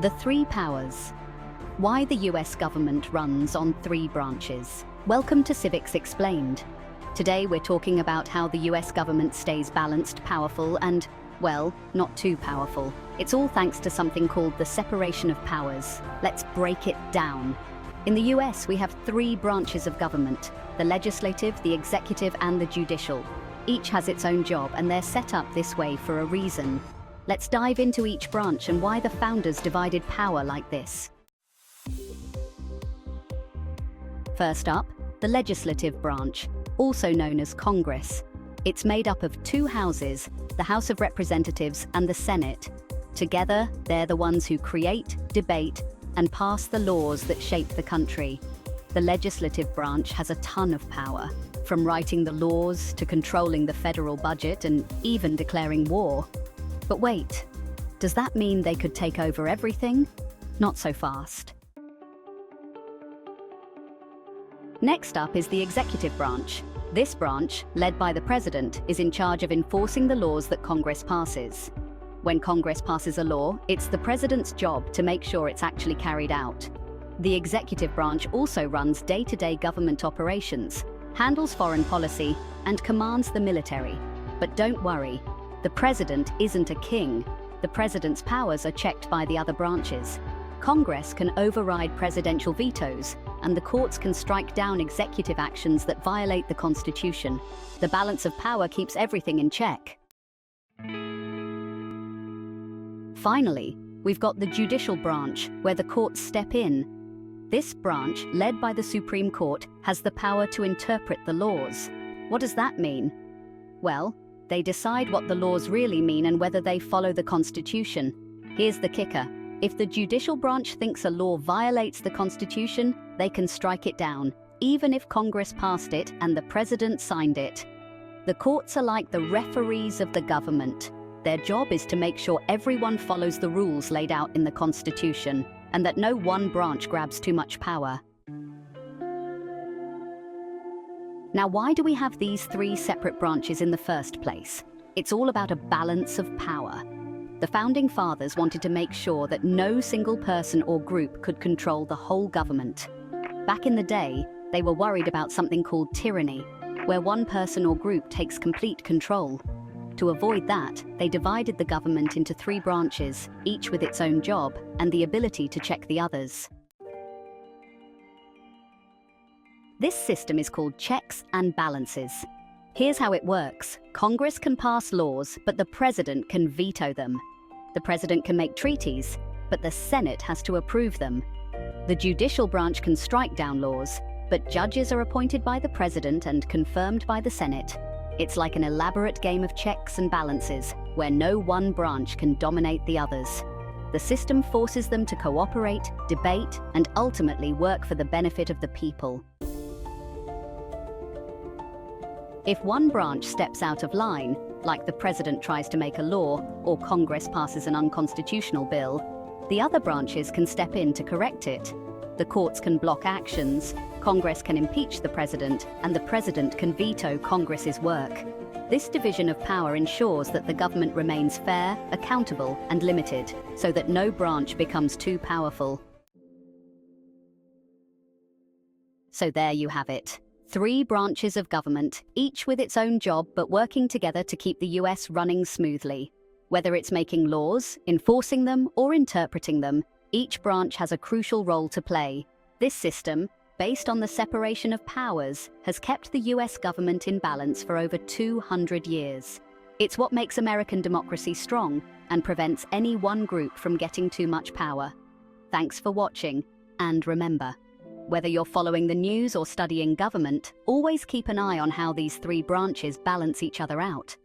The three powers. Why the US government runs on three branches. Welcome to Civics Explained. Today we're talking about how the US government stays balanced, powerful, and, well, not too powerful. It's all thanks to something called the separation of powers. Let's break it down. In the US, we have three branches of government: the legislative, the executive, and the judicial. Each has its own job, and they're set up this way for a reason. Let's dive into each branch and why the founders divided power like this. First up, the legislative branch, also known as Congress. It's made up of two houses, the House of Representatives and the Senate. Together, they're the ones who create, debate, and pass the laws that shape the country. The legislative branch has a ton of power, from writing the laws to controlling the federal budget and even declaring war. But wait, does that mean they could take over everything? Not so fast. Next up is the executive branch. This branch, led by the president, is in charge of enforcing the laws that Congress passes. When Congress passes a law, it's the president's job to make sure it's actually carried out. The executive branch also runs day-to-day government operations, handles foreign policy, and commands the military. But don't worry, the president isn't a king. The president's powers are checked by the other branches. Congress can override presidential vetoes, and the courts can strike down executive actions that violate the Constitution. The balance of power keeps everything in check. Finally, we've got the judicial branch, where the courts step in. This branch, led by the Supreme Court, has the power to interpret the laws. What does that mean? Well, they decide what the laws really mean and whether they follow the Constitution. Here's the kicker. If the judicial branch thinks a law violates the Constitution, they can strike it down, even if Congress passed it and the president signed it. The courts are like the referees of the government. Their job is to make sure everyone follows the rules laid out in the Constitution, and that no one branch grabs too much power. Now, why do we have these three separate branches in the first place? It's all about a balance of power. The founding fathers wanted to make sure that no single person or group could control the whole government. Back in the day, they were worried about something called tyranny, where one person or group takes complete control. To avoid that, they divided the government into three branches, each with its own job and the ability to check the others. This system is called checks and balances. Here's how it works. Congress can pass laws, but the president can veto them. The president can make treaties, but the Senate has to approve them. The judicial branch can strike down laws, but judges are appointed by the president and confirmed by the Senate. It's like an elaborate game of checks and balances, where no one branch can dominate the others. The system forces them to cooperate, debate, and ultimately work for the benefit of the people. If one branch steps out of line, like the president tries to make a law or Congress passes an unconstitutional bill, the other branches can step in to correct it. The courts can block actions, Congress can impeach the president, and the president can veto Congress's work. This division of power ensures that the government remains fair, accountable, and limited, so that no branch becomes too powerful. So there you have it. Three branches of government, each with its own job but working together to keep the US running smoothly. Whether it's making laws, enforcing them, or interpreting them, each branch has a crucial role to play. This system, based on the separation of powers, has kept the US government in balance for over 200 years. It's what makes American democracy strong and prevents any one group from getting too much power. Thanks for watching, and remember, whether you're following the news or studying government, always keep an eye on how these three branches balance each other out.